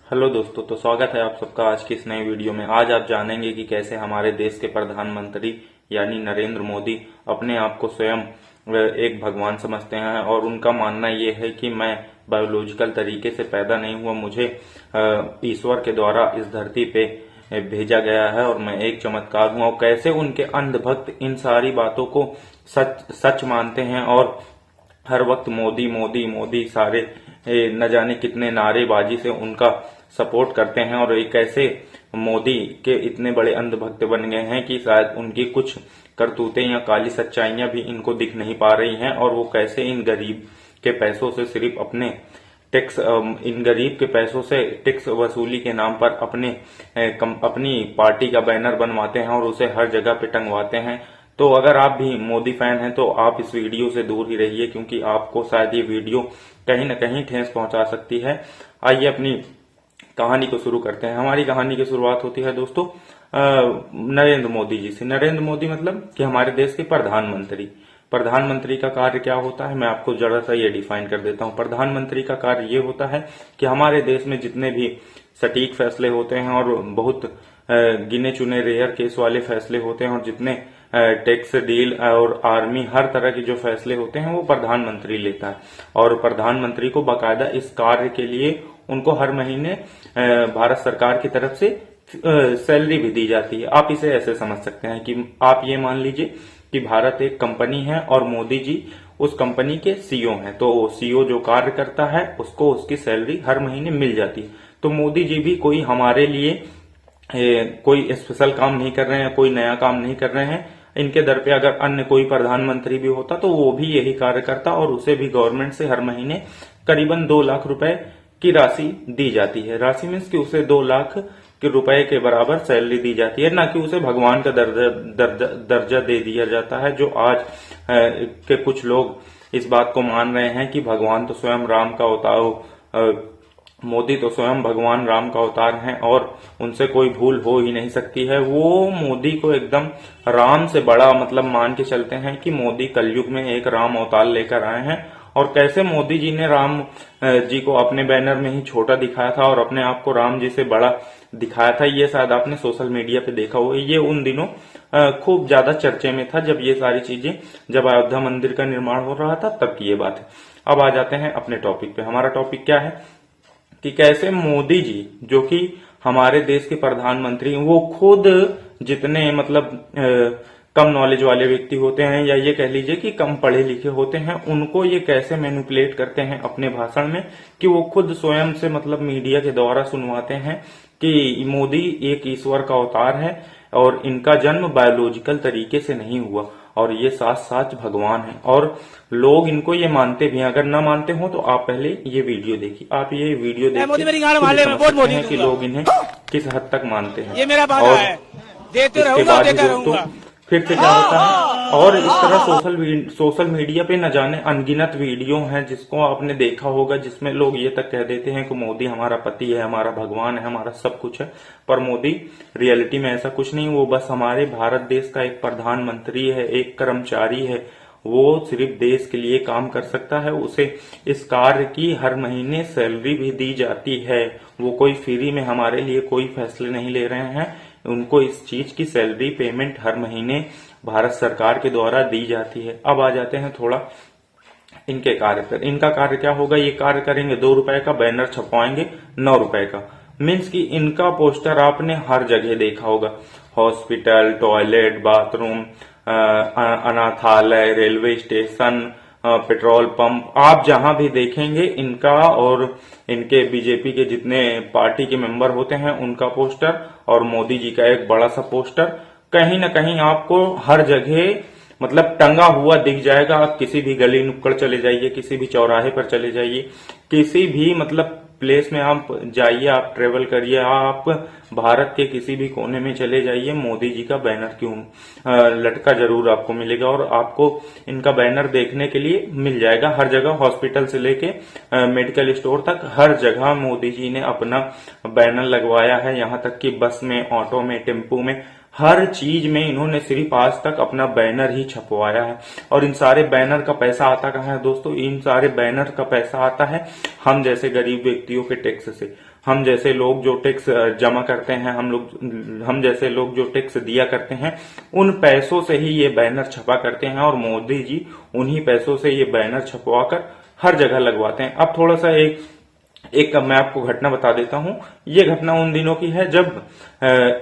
Hello दोस्तों, तो स्वागत है आप सबका आज की इस नई वीडियो में। आज आप जानेंगे कि कैसे हमारे देश के प्रधानमंत्री यानी नरेंद्र मोदी अपने आप को स्वयं एक भगवान समझते हैं और उनका मानना ये है कि मैं बायोलॉजिकल तरीके से पैदा नहीं हुआ, मुझे ईश्वर के द्वारा इस धरती पे भेजा गया है और मैं एक चमत्कार हूं। और कैसे उनके अंधभक्त इन सारी बातों को सच सच मानते हैं और हर वक्त मोदी मोदी मोदी सारे न जाने कितने नारेबाजी से उनका सपोर्ट करते हैं। और एक ऐसे मोदी के इतने बड़े अंधभक्त बन गए हैं कि शायद उनकी कुछ करतूतें या काली सच्चाइयां भी इनको दिख नहीं पा रही हैं। और वो कैसे इन गरीब के पैसों से सिर्फ अपने टैक्स इन गरीब के पैसों से टैक्स वसूली के नाम पर अपनी पार्टी का बैनर बनवाते हैं और उसे हर जगह पे टंगवाते हैं। तो अगर आप भी मोदी फैन हैं तो आप इस वीडियो से दूर ही रहिए, क्योंकि आपको शायद ये वीडियो कहीं न कहीं ठेस पहुंचा सकती है। आइए अपनी कहानी को शुरू करते हैं। हमारी कहानी की शुरुआत होती है दोस्तों नरेंद्र मोदी जी से। नरेंद्र मोदी मतलब कि हमारे देश के प्रधानमंत्री। प्रधानमंत्री का कार्य क्या होता है, मैं आपको जरा सा ये डिफाइन कर देता हूँ। प्रधानमंत्री का कार्य ये होता है कि हमारे देश में जितने भी सटीक फैसले होते हैं और बहुत गिने चुने रेयर केस वाले फैसले होते हैं और जितने टैक्स डील और आर्मी हर तरह के जो फैसले होते हैं वो प्रधानमंत्री लेता है। और प्रधानमंत्री को बाकायदा इस कार्य के लिए उनको हर महीने भारत सरकार की तरफ से सैलरी भी दी जाती है। आप इसे ऐसे समझ सकते हैं कि आप ये मान लीजिए कि भारत एक कंपनी है और मोदी जी उस कंपनी के सीईओ हैं। तो सीईओ जो कार्य करता है उसको उसकी सैलरी हर महीने मिल जाती है। तो मोदी जी भी कोई हमारे लिए कोई स्पेशल काम नहीं कर रहे हैं, कोई नया काम नहीं कर रहे हैं। इनके दर पे अगर अन्य कोई प्रधानमंत्री भी होता तो वो भी यही कार्य करता और उसे भी गवर्नमेंट से हर महीने करीबन 2 लाख रुपए की राशि दी जाती है। राशि मीन्स कि उसे 2 लाख के रुपए के बराबर सैलरी दी जाती है, ना कि उसे भगवान का दर्जा दे दिया जाता है। जो आज के कुछ लोग इस बात को मान रहे हैं कि भगवान तो स्वयं राम का अवतार, मोदी तो स्वयं भगवान राम का अवतार हैं और उनसे कोई भूल हो ही नहीं सकती है। वो मोदी को एकदम राम से बड़ा मतलब मान के चलते हैं कि मोदी कलयुग में एक राम अवतार लेकर आए हैं। और कैसे मोदी जी ने राम जी को अपने बैनर में ही छोटा दिखाया था और अपने आप को राम जी से बड़ा दिखाया था, ये शायद आपने सोशल मीडिया पे देखा हो। ये उन दिनों खूब ज्यादा चर्चे में था जब ये सारी चीजें, जब अयोध्या मंदिर का निर्माण हो रहा था तब की ये बात है। अब आ जाते हैं अपने टॉपिक पे। हमारा टॉपिक क्या है कि कैसे मोदी जी जो कि हमारे देश के प्रधानमंत्री, वो खुद जितने मतलब कम नॉलेज वाले व्यक्ति होते हैं या ये कह लीजिए कि कम पढ़े लिखे होते हैं, उनको ये कैसे मैनिपुलेट करते हैं अपने भाषण में कि वो खुद स्वयं से मतलब मीडिया के द्वारा सुनवाते हैं कि मोदी एक ईश्वर का अवतार है और इनका जन्म बायोलॉजिकल तरीके से नहीं हुआ और ये साच भगवान है। और लोग इनको ये मानते भी हैं। अगर ना मानते हो तो आप पहले ये वीडियो देखिए। आप ये वीडियो देखिए कि लोग इन्हें किस हद तक मानते हैं। ये मेरा वादा है, देते रहूंगा, देता रहूंगा। फिर से क्या होता है, और इस तरह सोशल मीडिया पे न जाने अनगिनत वीडियो हैं जिसको आपने देखा होगा, जिसमें लोग ये तक कह देते हैं कि मोदी हमारा पति है, हमारा भगवान है, हमारा सब कुछ है। पर मोदी रियलिटी में ऐसा कुछ नहीं, वो बस हमारे भारत देश का एक प्रधानमंत्री है, एक कर्मचारी है। वो सिर्फ देश के लिए काम कर सकता है, उसे इस कार्य की हर महीने सैलरी भी दी जाती है। वो कोई फ्री में हमारे लिए कोई फैसले नहीं ले रहे हैं, उनको इस चीज की सैलरी पेमेंट हर महीने भारत सरकार के द्वारा दी जाती है। अब आ जाते हैं थोड़ा इनके कार्य पर। इनका कार्य क्या होगा, ये कार्य करेंगे 2 रुपए का बैनर छपवाएंगे 9 रुपए का। मीन्स कि इनका पोस्टर आपने हर जगह देखा होगा, हॉस्पिटल, टॉयलेट, बाथरूम, अनाथालय, रेलवे स्टेशन, पेट्रोल पंप, आप जहां भी देखेंगे इनका और इनके बीजेपी के जितने पार्टी के मेंबर होते हैं उनका पोस्टर और मोदी जी का एक बड़ा सा पोस्टर कहीं ना कहीं आपको हर जगह मतलब टंगा हुआ दिख जाएगा। आप किसी भी गली नुक्कड़ चले जाइए, किसी भी चौराहे पर चले जाइए, किसी भी मतलब प्लेस में आप जाइए, आप ट्रेवल करिए, आप भारत के किसी भी कोने में चले जाइए, मोदी जी का बैनर क्यों लटका जरूर आपको मिलेगा। और आपको इनका बैनर देखने के लिए मिल जाएगा हर जगह, हॉस्पिटल से लेके मेडिकल स्टोर तक हर जगह मोदी जी ने अपना बैनर लगवाया है। यहाँ तक कि बस में, ऑटो में, टेम्पू में, हर चीज में इन्होंने सिर्फ आज तक अपना बैनर ही छपवाया है। और इन सारे बैनर का पैसा आता कहाँ है दोस्तों? इन सारे बैनर का पैसा आता है हम जैसे गरीब व्यक्तियों के टैक्स से। हम जैसे लोग जो टैक्स जमा करते हैं, हम जैसे लोग जो टैक्स दिया करते हैं, उन पैसों से ही ये बैनर छपा करते हैं। और मोदी जी उन्हीं पैसों से ये बैनर छपवाकर हर जगह लगवाते हैं। अब थोड़ा सा एक मैं आपको घटना बता देता हूं। ये घटना उन दिनों की है जब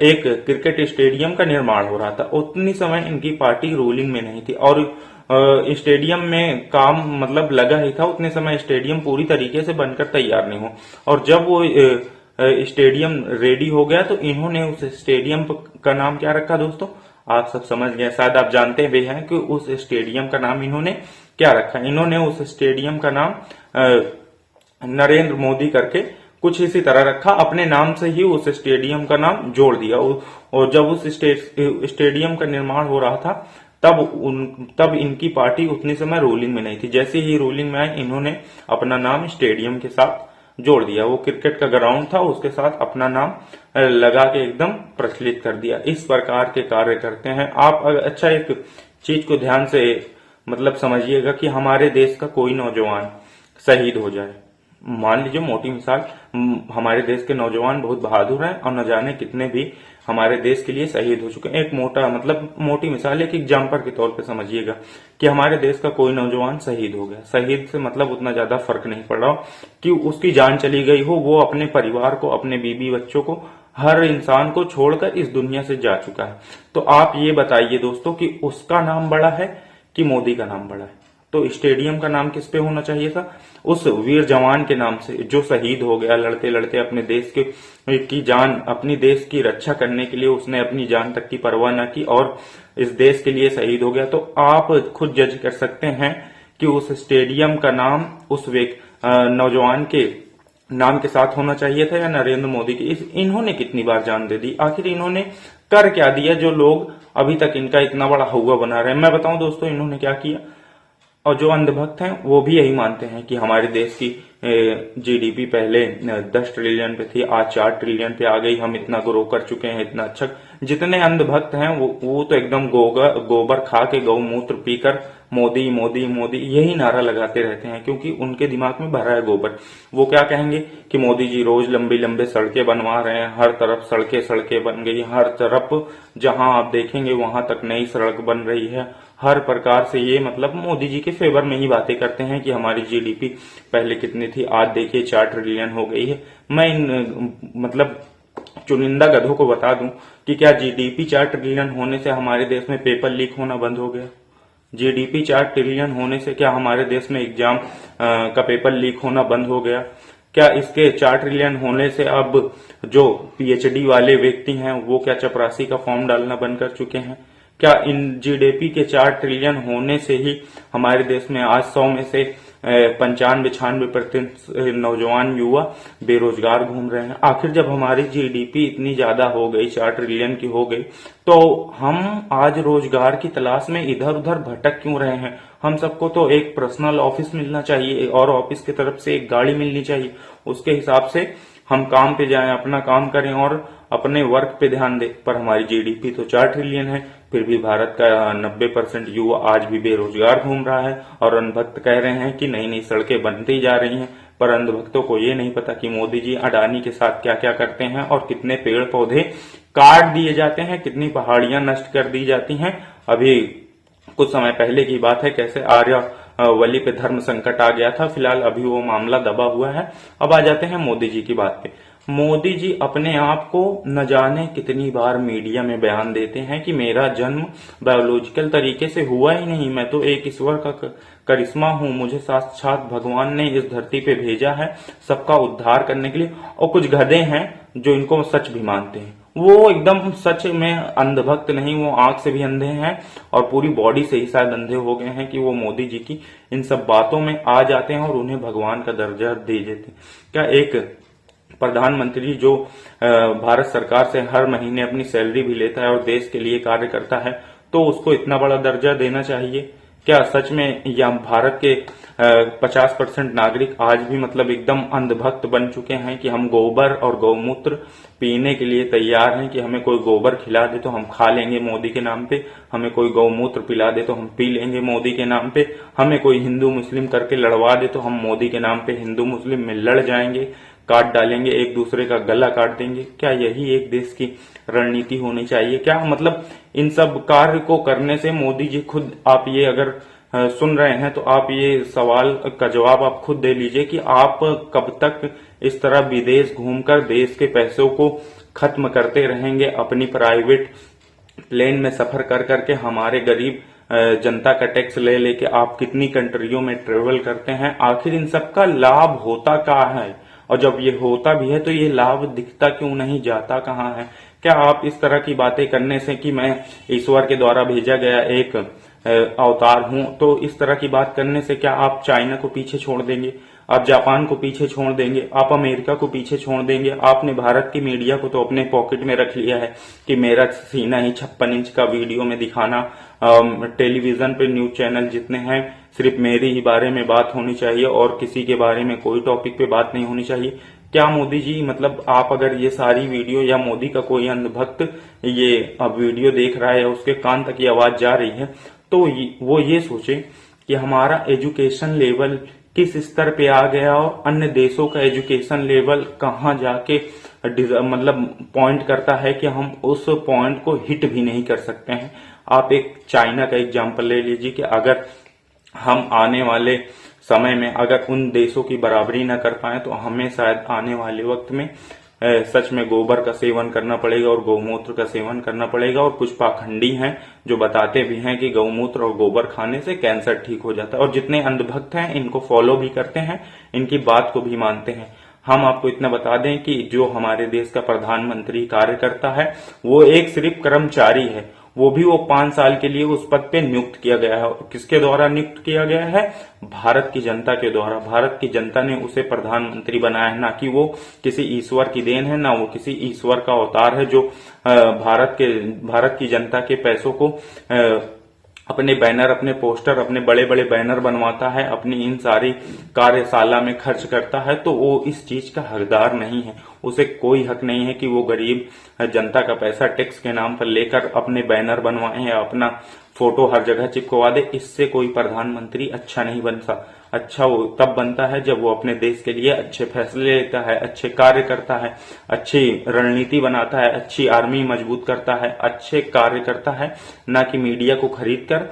एक क्रिकेट स्टेडियम का निर्माण हो रहा था। उतनी समय इनकी पार्टी रूलिंग में नहीं थी और स्टेडियम में काम मतलब लगा ही था। उतने समय स्टेडियम पूरी तरीके से बनकर तैयार नहीं हो, और जब वो स्टेडियम रेडी हो गया तो इन्होंने उस स्टेडियम का नाम क्या रखा दोस्तों? आप सब समझ गए, शायद आप जानते भी हैं कि उस स्टेडियम का नाम इन्होंने क्या रखा। इन्होंने उस स्टेडियम का नाम नरेंद्र मोदी करके कुछ इसी तरह रखा। अपने नाम से ही उस स्टेडियम का नाम जोड़ दिया। और जब उस स्टेडियम का निर्माण हो रहा था तब इनकी पार्टी उतनी समय रूलिंग में नहीं थी। जैसे ही रूलिंग में आई, इन्होंने अपना नाम स्टेडियम के साथ जोड़ दिया। वो क्रिकेट का ग्राउंड था, उसके साथ अपना नाम लगा के एकदम प्रचलित कर दिया। इस प्रकार के कार्य करते हैं। आप अच्छा एक चीज को ध्यान से मतलब समझिएगा कि हमारे देश का कोई नौजवान शहीद हो जाए, मान लीजिए मोटी मिसाल, हमारे देश के नौजवान बहुत बहादुर हैं और न जाने कितने भी हमारे देश के लिए शहीद हो चुके हैं। एक मोटी मिसाल, एक एग्जाम्पल के तौर पे समझिएगा कि हमारे देश का कोई नौजवान शहीद हो गया। शहीद से मतलब उतना ज्यादा फर्क नहीं पड़ रहा कि उसकी जान चली गई हो, वो अपने परिवार को, अपने बीबी बच्चों को, हर इंसान को छोड़कर इस दुनिया से जा चुका है। तो आप ये बताइए दोस्तों कि उसका नाम बड़ा है कि मोदी का नाम बड़ा है? तो स्टेडियम का नाम किस पे होना चाहिए था? उस वीर जवान के नाम से जो शहीद हो गया लड़ते लड़ते अपने देश की जान, अपनी देश की रक्षा करने के लिए उसने अपनी जान तक की परवाह न की और इस देश के लिए शहीद हो गया। तो आप खुद जज कर सकते हैं कि उस स्टेडियम का नाम उस नौजवान के नाम के साथ होना चाहिए था या नरेंद्र मोदी की। इन्होंने कितनी बार जान दे दी? आखिर इन्होंने कर क्या दिया जो लोग अभी तक इनका इतना बड़ा हुआ बना रहे हैं? मैं बताऊं दोस्तों इन्होंने क्या किया। और जो अंधभक्त हैं वो भी यही मानते हैं कि हमारे देश की जीडीपी पहले 10 ट्रिलियन पे थी, आज 4 ट्रिलियन पे आ गई, हम इतना ग्रो कर चुके हैं, इतना अच्छा। जितने अंधभक्त हैं वो तो एकदम गोबर खा के गौमूत्र पीकर मोदी मोदी मोदी यही नारा लगाते रहते हैं, क्योंकि उनके दिमाग में भरा है गोबर। वो क्या कहेंगे कि मोदी जी रोज लंबी लंबी सड़कें बनवा रहे हैं, हर तरफ सड़कें बन गई, हर तरफ जहां आप देखेंगे वहां तक नई सड़क बन रही है। हर प्रकार से ये मतलब मोदी जी के फेवर में ही बातें करते हैं कि हमारी जीडीपी पहले कितनी थी, आज देखिए 4 ट्रिलियन हो गई है। मैं मतलब चुनिंदा गधों को बता दूं कि क्या जीडीपी 4 ट्रिलियन होने से हमारे देश में पेपर लीक होना बंद हो गया? जीडीपी 4 ट्रिलियन होने से क्या हमारे देश में एग्जाम का पेपर लीक होना बंद हो गया? क्या इसके 4 ट्रिलियन होने से अब जो पीएचडी वाले व्यक्ति हैं वो क्या चपरासी का फॉर्म डालना बंद कर चुके हैं? क्या इन जीडीपी के 4 ट्रिलियन होने से ही हमारे देश में आज 100 में से 95-96% नौजवान युवा बेरोजगार घूम रहे हैं? आखिर जब हमारी जीडीपी इतनी ज्यादा हो गई, 4 ट्रिलियन की हो गई, तो हम आज रोजगार की तलाश में इधर उधर भटक क्यों रहे हैं? हम सबको तो एक पर्सनल ऑफिस मिलना चाहिए और ऑफिस की तरफ से एक गाड़ी मिलनी चाहिए। उसके हिसाब से हम काम पे जाएं, अपना काम करें और अपने वर्क पे ध्यान दें। पर हमारी जीडीपी तो 4 ट्रिलियन है, फिर भी भारत का 90% युवा आज भी बेरोजगार घूम रहा है। और अंधभक्त कह रहे हैं कि नई नई सड़कें बनती जा रही हैं, पर अंधभक्तों को ये नहीं पता कि मोदी जी अडानी के साथ क्या क्या करते हैं और कितने पेड़ पौधे काट दिए जाते हैं, कितनी पहाड़ियां नष्ट कर दी जाती हैं। अभी कुछ समय पहले की बात है कैसे आर्यावली पे धर्म संकट आ गया था, फिलहाल अभी वो मामला दबा हुआ है। अब आ जाते हैं मोदी जी की बात पे। मोदी जी अपने आप को न जाने कितनी बार मीडिया में बयान देते हैं कि मेरा जन्म बायोलॉजिकल तरीके से हुआ ही नहीं, मैं तो एक ईश्वर का करिश्मा हूं, मुझे साक्षात भगवान ने इस धरती पे भेजा है सबका उद्धार करने के लिए। और कुछ गधे हैं जो इनको सच भी मानते हैं, वो एकदम सच में अंधभक्त नहीं, वो आंख से भी अंधे हैं और पूरी बॉडी से ही शायद अंधे हो गए हैं कि वो मोदी जी की इन सब बातों में आ जाते हैं और उन्हें भगवान का दर्जा दे देते हैं। क्या एक प्रधानमंत्री जो भारत सरकार से हर महीने अपनी सैलरी भी लेता है और देश के लिए कार्य करता है, तो उसको इतना बड़ा दर्जा देना चाहिए? क्या सच में या भारत के 50% नागरिक आज भी मतलब एकदम अंधभक्त बन चुके हैं कि हम गोबर और गौमूत्र पीने के लिए तैयार हैं, कि हमें कोई गोबर खिला दे तो हम खा लेंगे मोदी के नाम पे, हमें कोई गौमूत्र पिला दे तो हम पी लेंगे मोदी के नाम पे, हमें कोई हिंदू मुस्लिम करके लड़वा दे तो हम मोदी के नाम पे हिंदू मुस्लिम में लड़ जाएंगे, काट डालेंगे, एक दूसरे का गला काट देंगे। क्या यही एक देश की रणनीति होनी चाहिए? क्या मतलब इन सब कार्य को करने से मोदी जी खुद, आप ये अगर सुन रहे हैं तो आप ये सवाल का जवाब आप खुद दे लीजिए कि आप कब तक इस तरह विदेश घूमकर देश के पैसों को खत्म करते रहेंगे, अपनी प्राइवेट प्लेन में सफर कर करके हमारे गरीब जनता का टैक्स ले लेके आप कितनी कंट्रियों में ट्रेवल करते हैं? आखिर इन सब का लाभ होता क्या है? और जब ये होता भी है तो ये लाभ दिखता क्यों नहीं, जाता कहाँ है? क्या आप इस तरह की बातें करने से कि मैं ईश्वर के द्वारा भेजा गया एक अवतार हूं, तो इस तरह की बात करने से क्या आप चाइना को पीछे छोड़ देंगे, आप जापान को पीछे छोड़ देंगे, आप अमेरिका को पीछे छोड़ देंगे? आपने भारत की मीडिया को तो अपने पॉकेट में रख लिया है कि मेरा सीना ही 56 इंच का वीडियो में दिखाना, टेलीविजन पे न्यूज चैनल जितने हैं सिर्फ मेरे ही बारे में बात होनी चाहिए और किसी के बारे में कोई टॉपिक पे बात नहीं होनी चाहिए। क्या मोदी जी, मतलब आप अगर ये सारी वीडियो या मोदी का कोई अंधभक्त ये अब वीडियो देख रहा है, उसके कान तक ये आवाज जा रही है, तो वो ये सोचे कि हमारा एजुकेशन लेवल किस स्तर पे आ गया और अन्य देशों का एजुकेशन लेवल कहाँ जाके मतलब पॉइंट करता है कि हम उस पॉइंट को हिट भी नहीं कर सकते हैं। आप एक चाइना का एग्जांपल ले लीजिए कि अगर हम आने वाले समय में अगर उन देशों की बराबरी न कर पाए तो हमें शायद आने वाले वक्त में सच में गोबर का सेवन करना पड़ेगा और गौमूत्र का सेवन करना पड़ेगा। और कुछ पाखंडी हैं जो बताते भी हैं कि गौमूत्र और गोबर खाने से कैंसर ठीक हो जाता है, और जितने अंधभक्त हैं इनको फॉलो भी करते हैं, इनकी बात को भी मानते हैं। हम आपको इतना बता दें कि जो हमारे देश का प्रधानमंत्री कार्य करता है वो एक सिर्फ कर्मचारी है, वो भी वो 5 साल के लिए उस पद पे नियुक्त किया गया है। किसके द्वारा नियुक्त किया गया है? भारत की जनता के द्वारा। भारत की जनता ने उसे प्रधानमंत्री बनाया है, ना कि वो किसी ईश्वर की देन है, ना वो किसी ईश्वर का अवतार है जो भारत की जनता के पैसों को अपने बैनर, अपने पोस्टर, अपने बड़े बड़े बैनर बनवाता है, अपनी इन सारी कार्यशाला में खर्च करता है। तो वो इस चीज का हकदार नहीं है, उसे कोई हक नहीं है कि वो गरीब जनता का पैसा टैक्स के नाम पर लेकर अपने बैनर बनवाए या अपना फोटो हर जगह चिपकवा दे। इससे कोई प्रधानमंत्री अच्छा नहीं बनता। अच्छा वो तब बनता है जब वो अपने देश के लिए अच्छे फैसले लेता है, अच्छे कार्य करता है, अच्छी रणनीति बनाता है, अच्छी आर्मी मजबूत करता है, अच्छे कार्य करता है, ना कि मीडिया को खरीद कर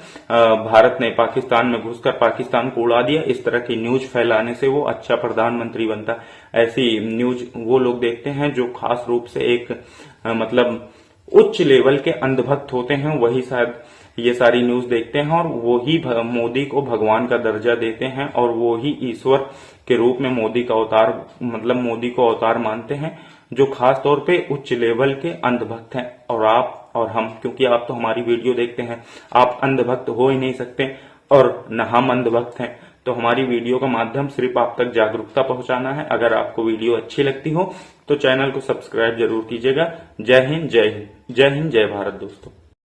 भारत ने पाकिस्तान में घुसकर पाकिस्तान को उड़ा दिया, इस तरह की न्यूज फैलाने से वो अच्छा प्रधानमंत्री बनता है। ऐसी न्यूज वो लोग देखते हैं जो खास रूप से एक मतलब उच्च लेवल के अंधभक्त होते हैं, वही शायद ये सारी न्यूज देखते हैं और वो ही मोदी को भगवान का दर्जा देते हैं और वो ही ईश्वर के रूप में मोदी का अवतार, मतलब मोदी को अवतार मानते हैं, जो खास तौर पे उच्च लेवल के अंधभक्त हैं। और आप और हम, क्योंकि आप तो हमारी वीडियो देखते हैं, आप अंधभक्त हो ही नहीं सकते और न हम अंधभक्त हैं। तो हमारी वीडियो का माध्यम सिर्फ आप तक जागरूकता पहुंचाना है। अगर आपको वीडियो अच्छी लगती हो तो चैनल को सब्सक्राइब जरूर कीजिएगा। जय हिंद, जय हिंद, जय हिंद, जय भारत दोस्तों।